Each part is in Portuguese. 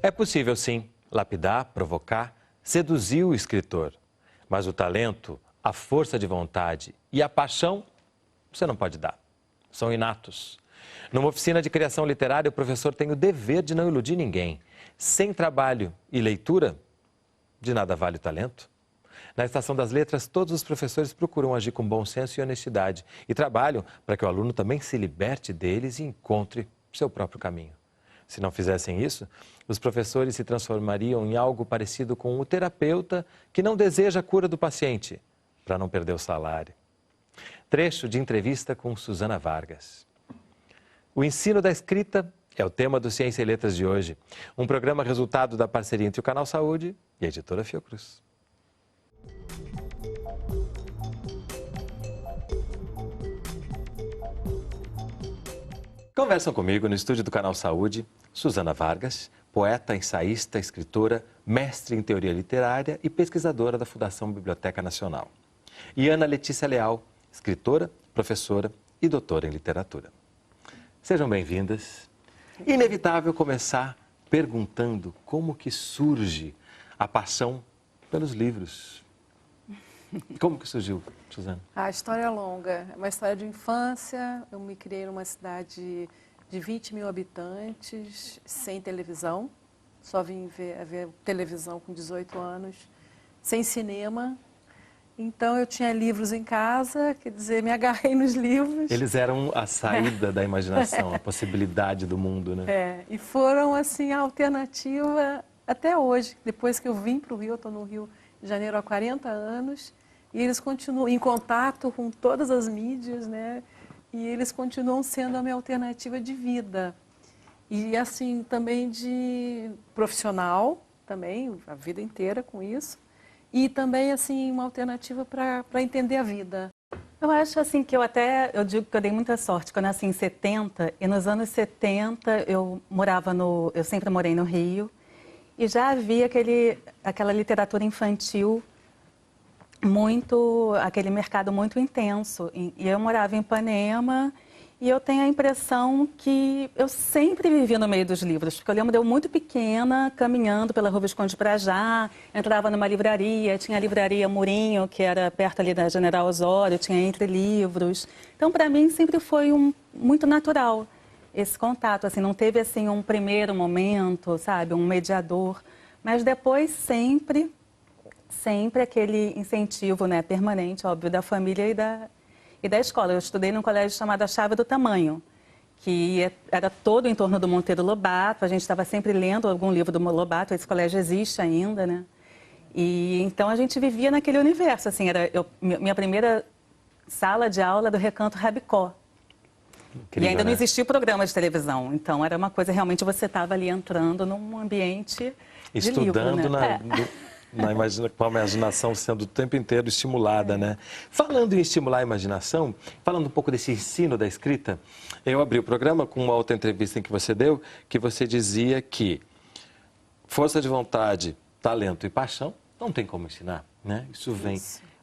É possível, sim, lapidar, provocar, seduzir o escritor. Mas o talento, a força de vontade e a paixão, você não pode dar. São inatos. Numa oficina de criação literária, o professor tem o dever de não iludir ninguém. Sem trabalho e leitura, de nada vale o talento. Na Estação das Letras, todos os professores procuram agir com bom senso e honestidade e trabalham para que o aluno também se liberte deles e encontre seu próprio caminho. Se não fizessem isso, os professores se transformariam em algo parecido com o terapeuta que não deseja a cura do paciente, para não perder o salário. Trecho de entrevista com Susana Vargas. O ensino da escrita é o tema do Ciência e Letras de hoje. Um programa resultado da parceria entre o Canal Saúde e a editora Fiocruz. Conversam comigo no estúdio do Canal Saúde, Susana Vargas, poeta, ensaísta, escritora, mestre em teoria literária e pesquisadora da Fundação Biblioteca Nacional. E Ana Letícia Leal, escritora, professora e doutora em literatura. Sejam bem-vindas. Inevitável começar perguntando como que surge a paixão pelos livros. Como que surgiu, Susana? A história é longa. É uma história de infância. Eu me criei numa cidade de 20 mil habitantes, sem televisão. Só vim ver televisão com 18 anos, sem cinema. Então, eu tinha livros em casa, quer dizer, me agarrei nos livros. Eles eram a saída da imaginação, a possibilidade do mundo, né? E foram, assim, a alternativa até hoje. Depois que eu vim para o Rio, eu estou no Rio de Janeiro há 40 anos, e eles continuam em contato com todas as mídias, né? E eles continuam sendo a minha alternativa de vida. E, assim, também de profissional, também, a vida inteira com isso. E também, assim, uma alternativa para entender a vida. Eu acho, assim, que eu digo que eu dei muita sorte, que eu nasci em 70, e nos anos 70 eu sempre morei no Rio, e já havia aquela literatura infantil aquele mercado muito intenso. E eu morava em Ipanema, e eu tenho a impressão que eu sempre vivi no meio dos livros, porque eu lembro de eu muito pequena, caminhando pela Rua Visconde de Brajá, entrava numa livraria, tinha a livraria Murinho, que era perto ali da General Osório, tinha Entre Livros. Então, para mim, sempre foi muito natural esse contato, assim, não teve assim um primeiro momento, sabe, um mediador, mas depois sempre aquele incentivo, né, permanente, óbvio, da família e da escola. Eu estudei num colégio chamado A Chave do Tamanho, que era todo em torno do Monteiro Lobato. A gente estava sempre lendo algum livro do Lobato. Esse colégio existe ainda, né? E então a gente vivia naquele universo. Assim, minha primeira sala de aula do Recanto Rabicó. Incrível, e ainda não existia o programa de televisão. Então era uma coisa, realmente, você estava ali entrando num ambiente de estudando livro, né? Com a imaginação sendo o tempo inteiro estimulada, né? Falando em estimular a imaginação, falando um pouco desse ensino da escrita, eu abri o programa com uma outra entrevista em que você deu, que você dizia que força de vontade, talento e paixão não tem como ensinar, né? Isso vem.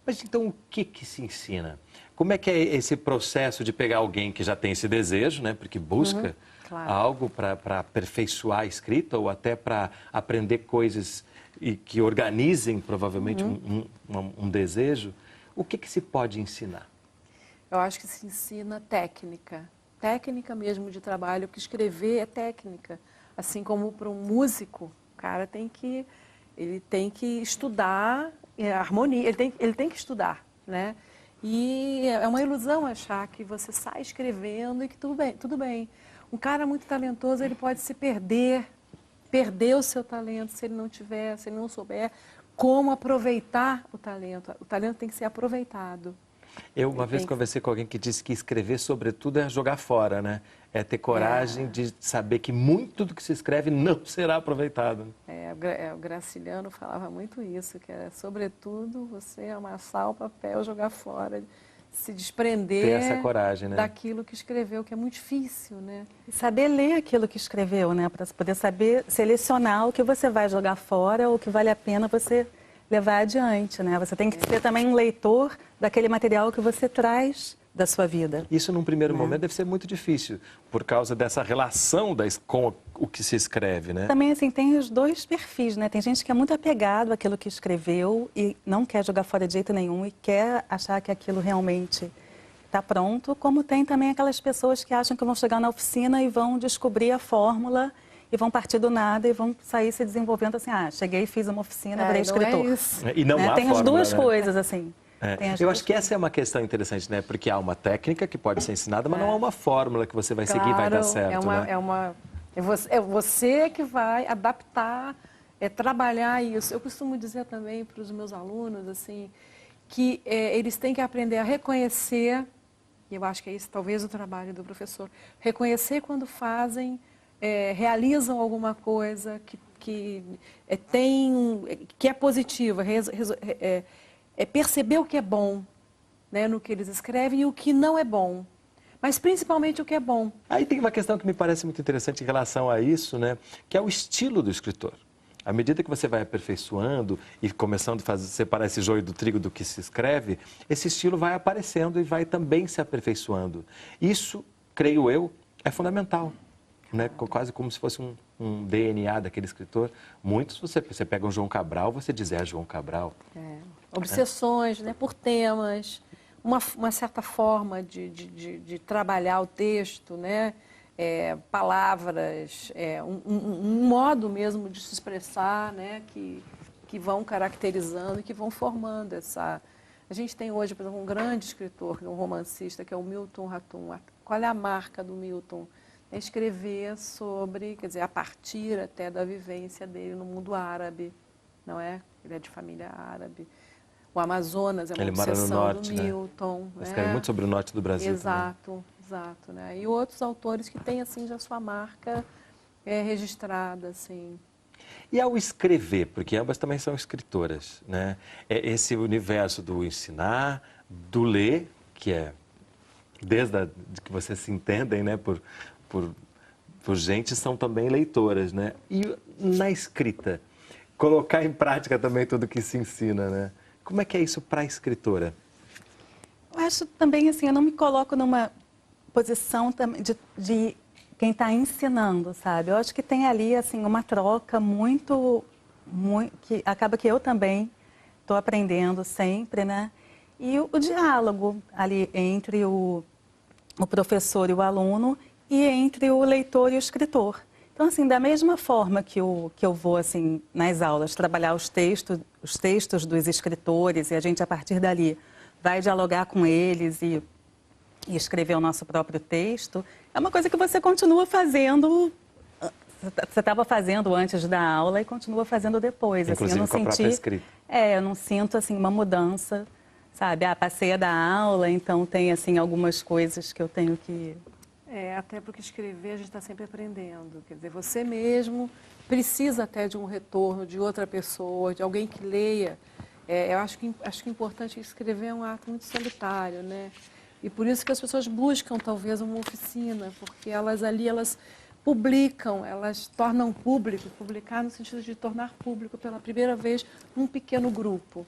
Mas então o que se ensina? Como é que é esse processo de pegar alguém que já tem esse desejo, né? Porque busca algo para aperfeiçoar a escrita ou até para aprender coisas e que organizem, provavelmente, um desejo, o que se pode ensinar? Eu acho que se ensina técnica. Técnica mesmo de trabalho, porque escrever é técnica. Assim como para um músico, o cara ele tem que estudar harmonia, ele tem que estudar, né? E é uma ilusão achar que você sai escrevendo e que tudo bem. Um cara muito talentoso, ele pode se perder o seu talento se ele não souber como aproveitar o talento. O talento tem que ser aproveitado. Eu uma vez conversei com alguém que disse que escrever, sobretudo, é jogar fora, né? É ter coragem de saber que muito do que se escreve não será aproveitado. O Graciliano falava muito isso, que era, sobretudo, você amassar o papel, jogar fora, se desprender ter essa coragem, né? Daquilo que escreveu, que é muito difícil, né? E saber ler aquilo que escreveu, né? Para poder saber selecionar o que você vai jogar fora ou o que vale a pena você levar adiante, né? Você tem que ser também um leitor daquele material que você traz da sua vida. Isso, num primeiro momento, deve ser muito difícil, por causa dessa relação com o que se escreve, né? Também, assim, tem os dois perfis, né? Tem gente que é muito apegado àquilo que escreveu e não quer jogar fora de jeito nenhum e quer achar que aquilo realmente está pronto, como tem também aquelas pessoas que acham que vão chegar na oficina e vão descobrir a fórmula e vão partir do nada e vão sair se desenvolvendo assim, cheguei, fiz uma oficina, virei escritor. É isso. E não há Tem fórmula, as duas né? coisas, assim. Eu acho que essa é uma questão interessante, né? Porque há uma técnica que pode ser ensinada, mas não há uma fórmula que você vai seguir e vai dar certo, né? É você que vai adaptar, trabalhar isso. Eu costumo dizer também para os meus alunos, assim, que eles têm que aprender a reconhecer, e eu acho que é isso talvez o trabalho do professor, reconhecer quando fazem, realizam alguma coisa que é positiva, perceber o que é bom, né, no que eles escrevem e o que não é bom. Mas principalmente o que é bom. Aí tem uma questão que me parece muito interessante em relação a isso, né? Que é o estilo do escritor. À medida que você vai aperfeiçoando e começando a separar esse joio do trigo do que se escreve, esse estilo vai aparecendo e vai também se aperfeiçoando. Isso, creio eu, é fundamental, né? Quase como se fosse um DNA daquele escritor. Muitos, você pega um João Cabral, você diz, João Cabral. Obsessões, né, por temas, uma certa forma de trabalhar o texto, né? Palavras, um modo mesmo de se expressar, né? Que vão caracterizando e que vão formando essa... A gente tem hoje, por exemplo, um grande escritor, um romancista, que é o Milton Ratum. Qual é a marca do Milton? É escrever sobre, quer dizer, a partir até da vivência dele no mundo árabe, não é? Ele é de família árabe. O Amazonas é uma obsessão do Milton. Né? Escreve muito sobre o norte do Brasil. Exato, exato. Né? E outros autores que têm, assim, já sua marca registrada, assim. E ao escrever, porque ambas também são escritoras, né? Esse universo do ensinar, do ler, que é desde que vocês se entendem, né? Por gente, são também leitoras, né? E na escrita, colocar em prática também tudo que se ensina, né? Como é que é isso para a escritora? Eu acho também, assim, eu não me coloco numa posição de quem está ensinando, sabe? Eu acho que tem ali, assim, uma troca muito que acaba que eu também estou aprendendo sempre, né? E o diálogo ali entre o professor e o aluno e entre o leitor e o escritor. Então, assim, da mesma forma que eu vou, assim, nas aulas, trabalhar os textos dos escritores e a gente, a partir dali, vai dialogar com eles e escrever o nosso próprio texto, é uma coisa que você continua fazendo, você estava fazendo antes da aula e continua fazendo depois. Inclusive assim, eu não com a própria escrita. eu não sinto, assim, uma mudança, sabe? Passei a dar aula, então tem, assim, algumas coisas que eu tenho que... Até porque escrever a gente está sempre aprendendo. Quer dizer, você mesmo precisa até de um retorno de outra pessoa, de alguém que leia. Eu acho que é importante escrever é um ato muito solitário, né? E por isso que as pessoas buscam talvez uma oficina, porque elas publicam, elas tornam público, publicar no sentido de tornar público pela primeira vez um pequeno grupo.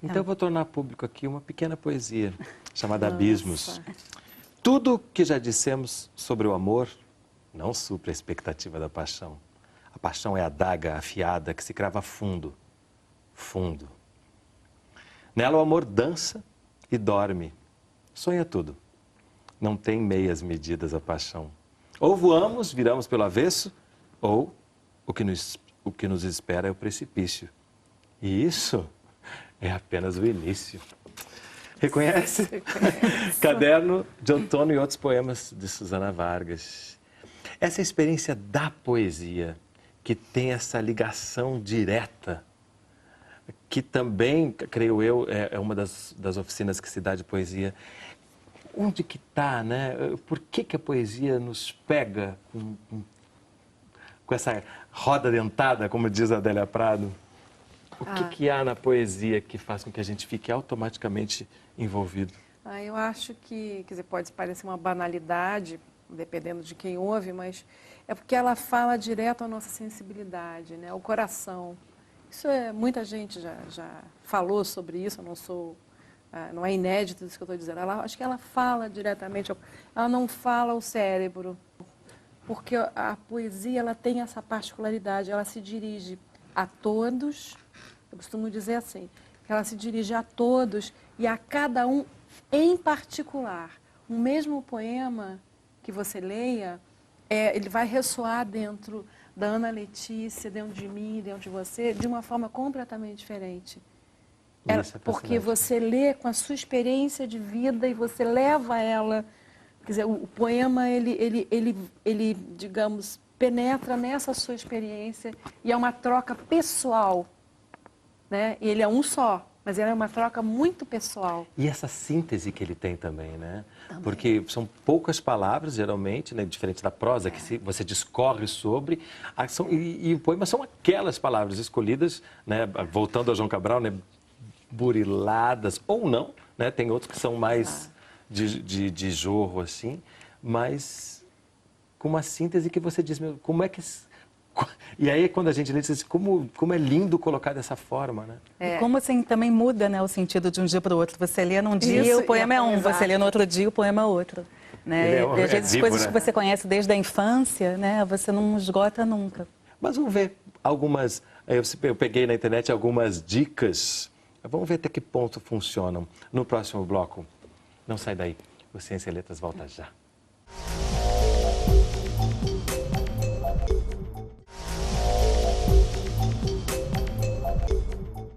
Então eu vou tornar público aqui uma pequena poesia chamada Abismos. Tudo que já dissemos sobre o amor não supre a expectativa da paixão. A paixão é a adaga afiada que se crava fundo, fundo. Nela o amor dança e dorme, sonha tudo. Não tem meias medidas a paixão. Ou voamos, viramos pelo avesso, ou o que nos espera é o precipício. E isso é apenas o início. Reconhece? Caderno de Outono e outros poemas de Susana Vargas. Essa experiência da poesia, que tem essa ligação direta, que também, creio eu, é uma das oficinas que se dá de poesia. Onde que está, né? Por que a poesia nos pega com essa roda dentada, como diz a Adélia Prado? O que há na poesia que faz com que a gente fique automaticamente envolvido? Eu acho que, quer dizer, pode parecer uma banalidade, dependendo de quem ouve, mas é porque ela fala direto à nossa sensibilidade, né? Ao coração. Muita gente já falou sobre isso, eu não sou não é inédito isso que eu estou dizendo, acho que ela fala diretamente, ela não fala ao cérebro, porque a poesia ela tem essa particularidade, ela se dirige a todos, eu costumo dizer assim, que ela se dirige a todos e a cada um em particular. O mesmo poema que você leia, ele vai ressoar dentro da Ana Letícia, dentro de mim, dentro de você, de uma forma completamente diferente. Porque você lê com a sua experiência de vida e você leva ela, quer dizer, o poema, ele, digamos, penetra nessa sua experiência e é uma troca pessoal, né? E ele é um só, mas ele é uma troca muito pessoal. E essa síntese que ele tem também, né? Também. Porque são poucas palavras, geralmente, né? Diferente da prosa, que você discorre sobre. E o poema são aquelas palavras escolhidas, né? Voltando a João Cabral, né? Buriladas, ou não, né? Tem outros que são mais de jorro, assim, mas com uma síntese que você diz, meu, como é que... E aí, quando a gente lê, diz assim, como é lindo colocar dessa forma, né? E como assim também muda, né, o sentido de um dia para o outro. Você lê num dia, o poema é um, você lê no outro dia, o poema é outro. Né? E às vezes, vivo, coisas né? que você conhece desde a infância, né, você não esgota nunca. Mas vamos ver algumas... Eu peguei na internet algumas dicas. Vamos ver até que ponto funcionam no próximo bloco. Não sai daí. O Ciência e Letras volta já.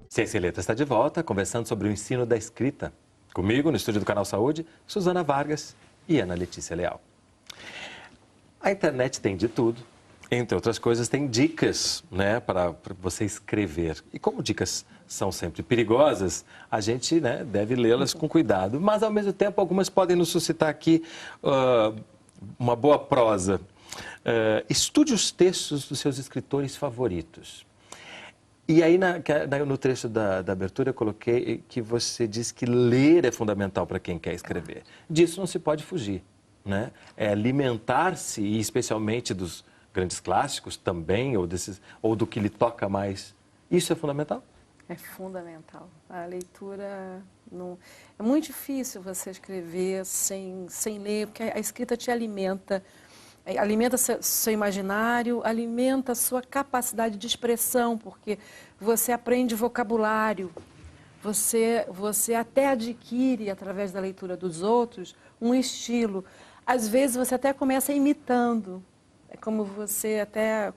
Ciência e Letras está de volta, conversando sobre o ensino da escrita. Comigo, no estúdio do Canal Saúde, Suzana Vargas e Ana Letícia Leal. A internet tem de tudo. Entre outras coisas, tem dicas, né, para você escrever. E como dicas são sempre perigosas, a gente, né, deve lê-las com cuidado. Mas, ao mesmo tempo, algumas podem nos suscitar aqui uma boa prosa. Estude os textos dos seus escritores favoritos. E aí, no trecho da abertura, eu coloquei que você diz que ler é fundamental para quem quer escrever. Disso não se pode fugir, né? É alimentar-se, e especialmente dos grandes clássicos também, ou do que lhe toca mais. Isso é fundamental? É fundamental. A leitura não... É muito difícil você escrever sem ler, porque a escrita te alimenta seu imaginário, alimenta a sua capacidade de expressão, porque você aprende vocabulário, você até adquire, através da leitura dos outros, um estilo. Às vezes você até começa imitando. É como você até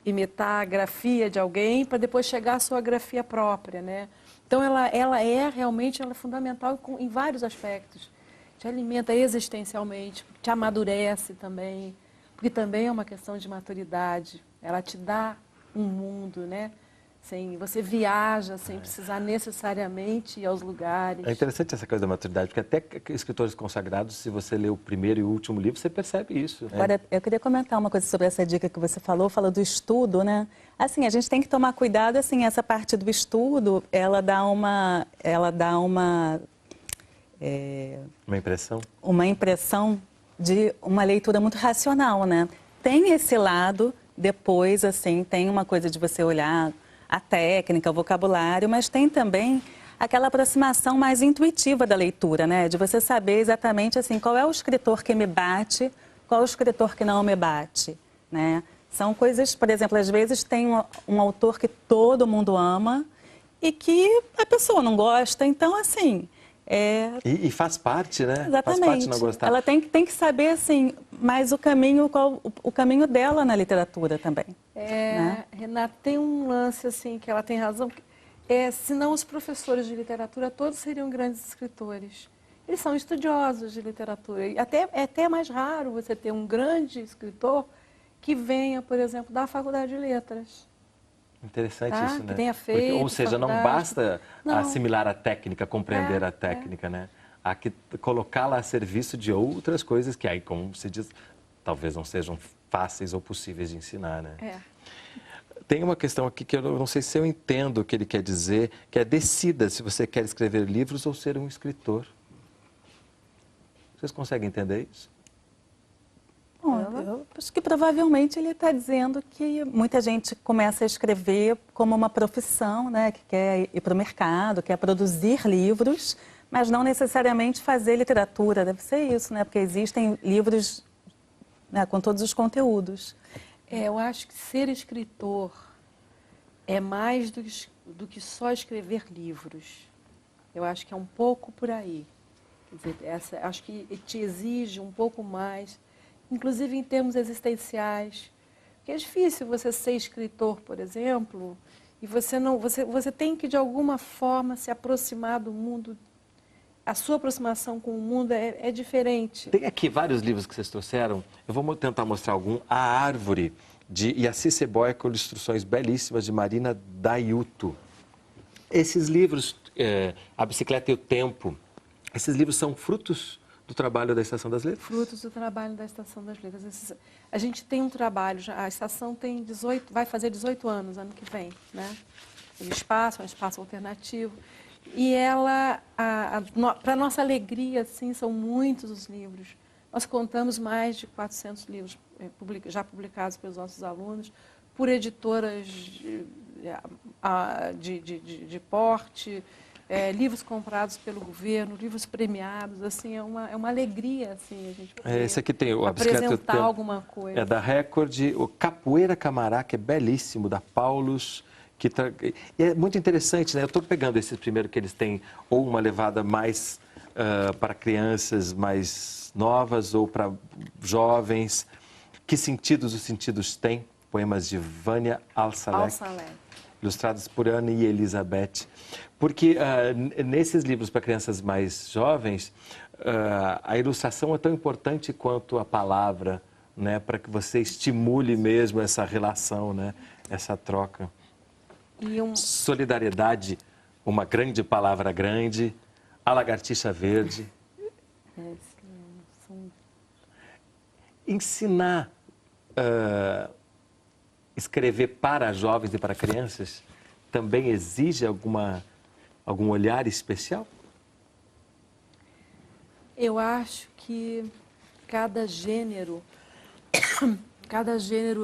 imitar a grafia de alguém para depois chegar à sua grafia própria, né? Então, ela é fundamental em vários aspectos. Te alimenta existencialmente, te amadurece também, porque também é uma questão de maturidade. Ela te dá um mundo, né? Você viaja sem precisar necessariamente ir aos lugares. É interessante essa coisa da maturidade, porque até escritores consagrados, se você lê o primeiro e o último livro, você percebe isso. Né? Agora, eu queria comentar uma coisa sobre essa dica que você falou do estudo, né? Assim, a gente tem que tomar cuidado, assim, essa parte do estudo, ela dá uma impressão? Uma impressão de uma leitura muito racional, né? Tem esse lado, depois, assim, tem uma coisa de você olhar a técnica, o vocabulário, mas tem também aquela aproximação mais intuitiva da leitura, né? De você saber exatamente, assim, qual é o escritor que me bate, qual é o escritor que não me bate, né? São coisas, por exemplo, às vezes tem um autor que todo mundo ama e que a pessoa não gosta, então, assim... E faz parte, né? Exatamente. Faz parte não gostar. Ela tem que saber, assim, mais o caminho dela na literatura também. Né? Renata, tem um lance, assim, que ela tem razão. Senão os professores de literatura todos seriam grandes escritores. Eles são estudiosos de literatura. E é até mais raro você ter um grande escritor que venha, por exemplo, da Faculdade de Letras. Interessante isso, né? Que tenha feito, ou seja, não basta assimilar a técnica, compreender a técnica, né? Há que colocá-la a serviço de outras coisas que aí, como se diz, talvez não sejam fáceis ou possíveis de ensinar, né? Tem uma questão aqui que eu não sei se eu entendo o que ele quer dizer, que é decida se você quer escrever livros ou ser um escritor. Vocês conseguem entender isso? Bom, eu acho que provavelmente ele está dizendo que muita gente começa a escrever como uma profissão, né? Que quer ir para o mercado, quer produzir livros, mas não necessariamente fazer literatura. Deve ser isso, né? Porque existem livros, né, com todos os conteúdos. Eu acho que ser escritor é mais do que só escrever livros. Eu acho que é um pouco por aí. Quer dizer, acho que te exige um pouco mais, inclusive em termos existenciais. Porque é difícil você ser escritor, por exemplo, e você tem que, de alguma forma, se aproximar do mundo. A sua aproximação com o mundo é diferente. Tem aqui vários livros que vocês trouxeram. Eu vou tentar mostrar algum. A Árvore, de Yaci Seboia, com ilustrações belíssimas de Marina Dayuto. Esses livros, A Bicicleta e o Tempo, esses livros são frutos do trabalho da Estação das Letras? Frutos do trabalho da Estação das Letras. A gente tem um trabalho, a estação tem vai fazer 18 anos ano que vem, né? O espaço, é um espaço alternativo. E ela, para nossa alegria, assim, são muitos os livros. Nós contamos mais de 400 livros já publicados pelos nossos alunos, por editoras de porte, livros comprados pelo governo, livros premiados, assim, é uma alegria, assim, a gente poder esse aqui tem o apresentar alguma coisa. É da Record, o Capoeira Camará, que é belíssimo, da Paulus. E é muito interessante, né? Eu estou pegando esse primeiro que eles têm ou uma levada mais para crianças mais novas ou para jovens. Que sentidos os sentidos têm? Poemas de Vânia Al-Salek, ilustrados por Ana e Elizabeth. Porque nesses livros para crianças mais jovens, a ilustração é tão importante quanto a palavra, né? Para que você estimule mesmo essa relação, né? Essa troca. Solidariedade, uma grande palavra grande, a lagartixa verde. Ensinar escrever para jovens e para crianças também exige algum olhar especial? Eu acho que cada gênero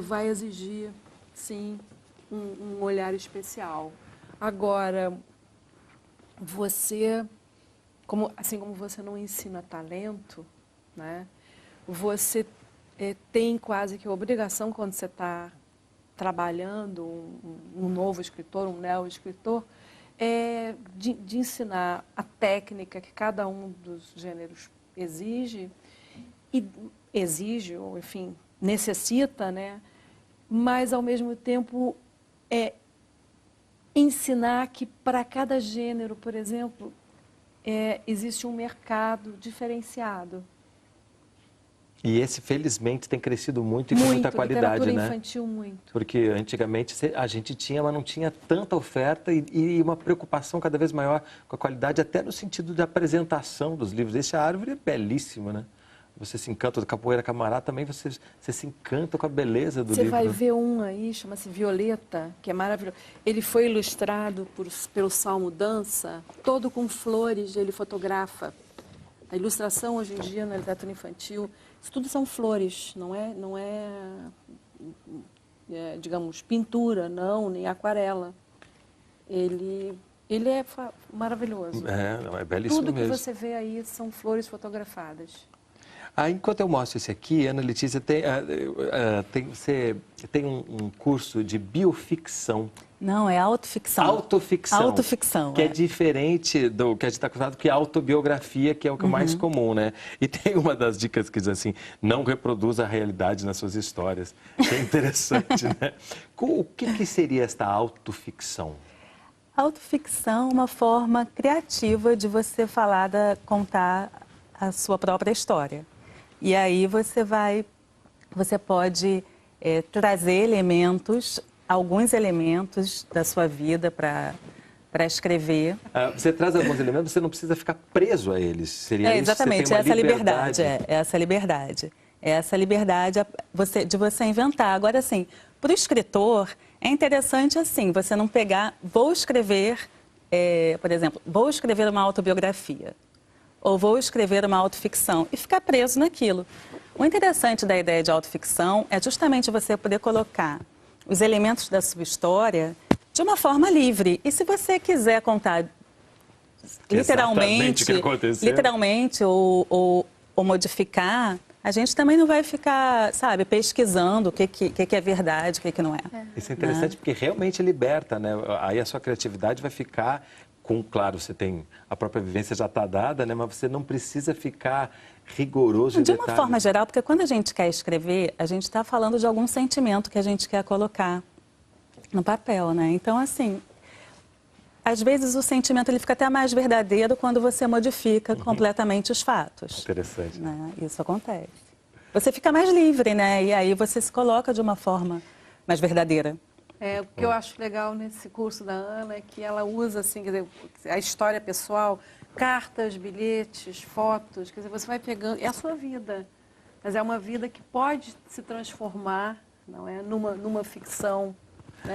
vai exigir, sim, um olhar especial. Agora, assim como você não ensina talento, né, você tem quase que a obrigação, quando você está trabalhando um novo escritor, um neo-escritor, de ensinar a técnica que cada um dos gêneros exige, ou, enfim, necessita, né, mas, ao mesmo tempo, ensinar que para cada gênero, por exemplo, existe um mercado diferenciado. E esse, felizmente, tem crescido muito e com muita qualidade, né? Infantil, muito. Porque antigamente a gente tinha, mas não tinha tanta oferta e uma preocupação cada vez maior com a qualidade, até no sentido de apresentação dos livros. Esse A Árvore é belíssimo, né? Você se encanta do Capoeira Camará, também você se encanta com a beleza do livro. Você vai ver um aí, chama-se Violeta, que é maravilhoso. Ele foi ilustrado pelo Salmo Dança, todo com flores, ele fotografa. A ilustração, hoje em dia, na literatura infantil, isso tudo são flores, não é digamos, pintura, não, nem aquarela. Ele é maravilhoso. É belíssimo tudo mesmo. Que você vê aí são flores fotografadas. Enquanto eu mostro esse aqui, Ana Letícia, você tem um curso de bioficção. Não, é autoficção. Autoficção. Autoficção, que é diferente do que a gente está acostumado, que é autobiografia, que é o que é mais comum, né? E tem uma das dicas que diz assim, não reproduza a realidade nas suas histórias. Que é interessante, né? O que seria esta autoficção? Autoficção é uma forma criativa de você contar a sua própria história. E aí você pode trazer alguns elementos da sua vida para escrever. Você traz alguns elementos, você não precisa ficar preso a eles. Seria exatamente, isso? Você tem uma liberdade. Essa liberdade. Essa liberdade de você inventar. Agora, assim, para o escritor, é interessante assim, você não pegar, vou escrever, por exemplo, vou escrever uma autobiografia. Ou vou escrever uma autoficção e ficar preso naquilo. O interessante da ideia de autoficção é justamente você poder colocar os elementos da sua história de uma forma livre. E se você quiser contar Exatamente o que aconteceu. Literalmente, ou modificar, a gente também não vai ficar, sabe, pesquisando o que é verdade, o que não é. Isso é interessante porque realmente liberta, né? Aí a sua criatividade vai ficar com, claro, você tem, a própria vivência já está dada, né? Mas você não precisa ficar rigoroso em De uma detalhes. forma geral, porque quando a gente quer escrever, a gente está falando de algum sentimento que a gente quer colocar no papel, né? Então, assim, às vezes o sentimento ele fica até mais verdadeiro quando você modifica completamente os fatos. Interessante. Né? Isso acontece. Você fica mais livre, né? E aí você se coloca de uma forma mais verdadeira. O que eu acho legal nesse curso da Ana é que ela usa, assim, quer dizer, a história pessoal, cartas, bilhetes, fotos, quer dizer, você vai pegando, é a sua vida, mas é uma vida que pode se transformar, não é, numa ficção. Né?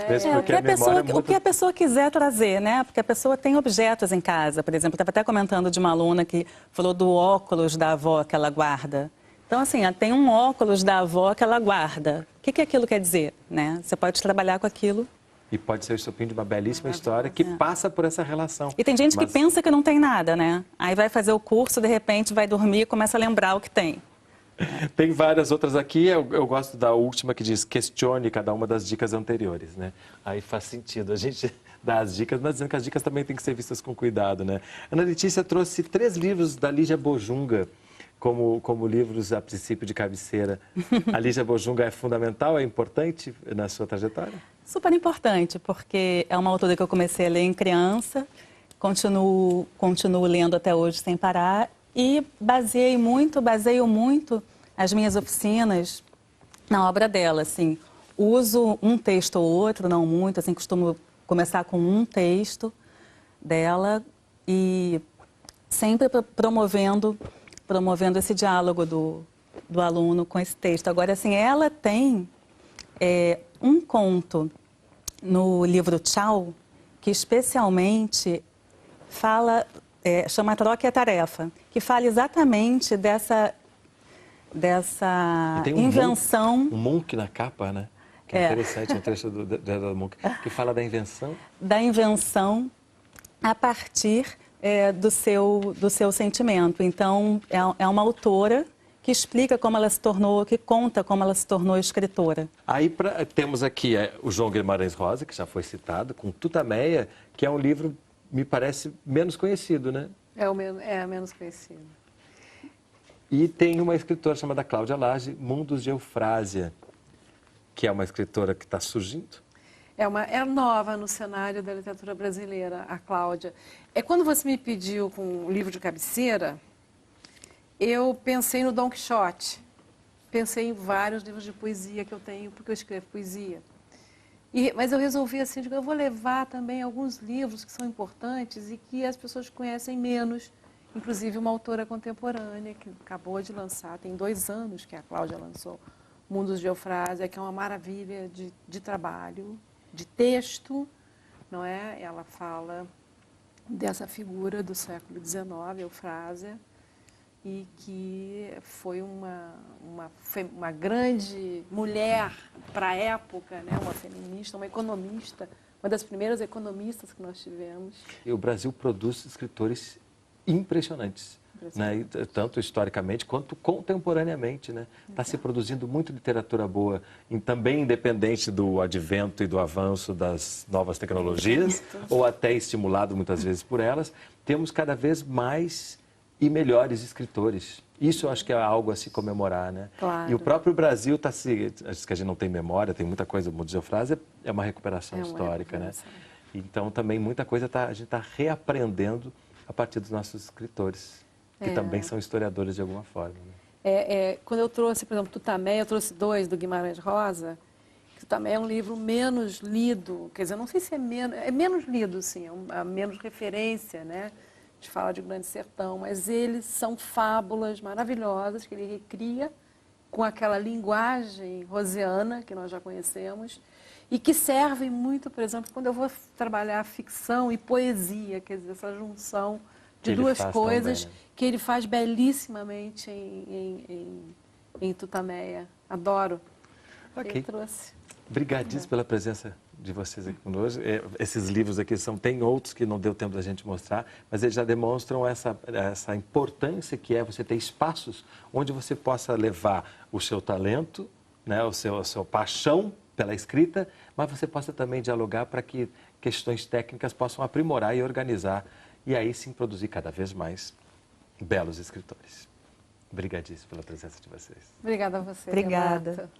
O que a pessoa quiser trazer, né? Porque a pessoa tem objetos em casa, por exemplo. Eu estava até comentando de uma aluna que falou do óculos da avó que ela guarda. Então, assim, ela tem um óculos da avó que ela guarda. O que aquilo quer dizer, né? Você pode trabalhar com aquilo. E pode ser o estopim de uma belíssima história que passa por essa relação. E tem gente que pensa que não tem nada, né? Aí vai fazer o curso, de repente vai dormir e começa a lembrar o que tem. Tem várias outras aqui, eu gosto da última que diz questione cada uma das dicas anteriores, né? Aí faz sentido a gente dar as dicas, mas dizendo que as dicas também têm que ser vistas com cuidado, né? Ana Letícia trouxe 3 livros da Lígia Bojunga como livros a princípio de cabeceira. A Lígia Bojunga é fundamental, é importante na sua trajetória? Super importante, porque é uma autora que eu comecei a ler em criança, continuo lendo até hoje sem parar. E baseio muito as minhas oficinas na obra dela, assim. Uso um texto ou outro, não muito, assim, costumo começar com um texto dela e sempre promovendo esse diálogo do aluno com esse texto. Agora, assim, ela tem um conto no livro Tchau, que especialmente fala... chama Troca e a Tarefa, que fala exatamente dessa invenção... Um Munch na capa, né? Que é interessante, um trecho do Munch, que fala da invenção. Da invenção a partir do seu sentimento. Então, é uma autora que explica como ela se tornou, que conta como ela se tornou escritora. Aí temos aqui o João Guimarães Rosa, que já foi citado, com Tutameia, que é um livro... me parece menos conhecido, né? É menos conhecido. E tem uma escritora chamada Cláudia Lage, Mundos de Eufrásia, que é uma escritora que está surgindo. É nova no cenário da literatura brasileira, a Cláudia. Quando você me pediu com o livro de cabeceira, eu pensei no Dom Quixote. Pensei em vários livros de poesia que eu tenho, porque eu escrevo poesia. Mas eu resolvi assim, eu vou levar também alguns livros que são importantes e que as pessoas conhecem menos, inclusive uma autora contemporânea que acabou de lançar, tem 2 anos que a Cláudia lançou, Mundos de Eufrásia, que é uma maravilha de trabalho, de texto, não é? Ela fala dessa figura do século XIX, Eufrásia, e que foi uma grande mulher para a época, né? Uma feminista, uma economista, uma das primeiras economistas que nós tivemos. E o Brasil produz escritores impressionantes, né? Tanto historicamente quanto contemporaneamente, né? Está se produzindo muito literatura boa, também independente do advento e do avanço das novas tecnologias, ou até estimulado muitas vezes por elas. Temos cada vez mais e melhores escritores. Isso eu acho que é algo a se comemorar, né? Claro. E o próprio Brasil está se... Acho que a gente não tem memória, tem muita coisa, Mundos de Eufrásia é uma recuperação histórica, né? Então também muita coisa a gente está reaprendendo a partir dos nossos escritores, que também são historiadores de alguma forma. Né? Quando eu trouxe, por exemplo, Tutameia, eu trouxe 2 do Guimarães Rosa. Tutameia é um livro menos lido, quer dizer, não sei se é menos lido, sim, é menos referência, né? A gente fala de Grande Sertão, mas eles são fábulas maravilhosas que ele recria com aquela linguagem rosiana que nós já conhecemos e que servem muito, por exemplo, quando eu vou trabalhar ficção e poesia, quer dizer, essa junção de 2 coisas também, né? Que ele faz belíssimamente em Tutameia. Adoro. Ok. Ele trouxe. Obrigadíssimo pela presença de vocês aqui conosco. Esses livros aqui tem outros que não deu tempo da gente mostrar, mas eles já demonstram essa importância que é você ter espaços onde você possa levar o seu talento, né, a sua paixão pela escrita, mas você possa também dialogar para que questões técnicas possam aprimorar e organizar e aí sim produzir cada vez mais belos escritores. Obrigadíssimo pela presença de vocês. Obrigada a você. Obrigada. Renata.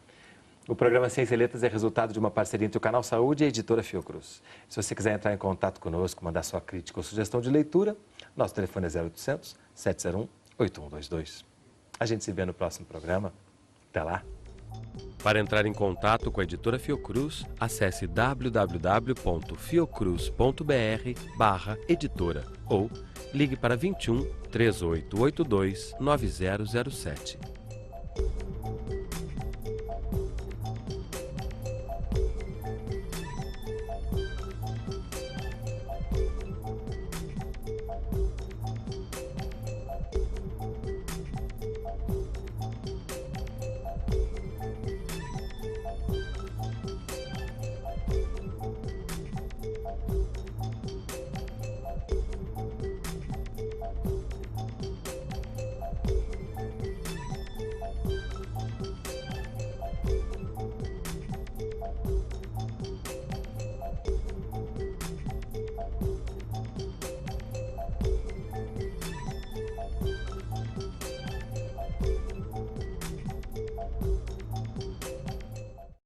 O programa Ciência e Letras é resultado de uma parceria entre o Canal Saúde e a editora Fiocruz. Se você quiser entrar em contato conosco, mandar sua crítica ou sugestão de leitura, nosso telefone é 0800 701 8122. A gente se vê no próximo programa. Até lá. Para entrar em contato com a editora Fiocruz, acesse www.fiocruz.br/editora ou ligue para 21 3882 9007.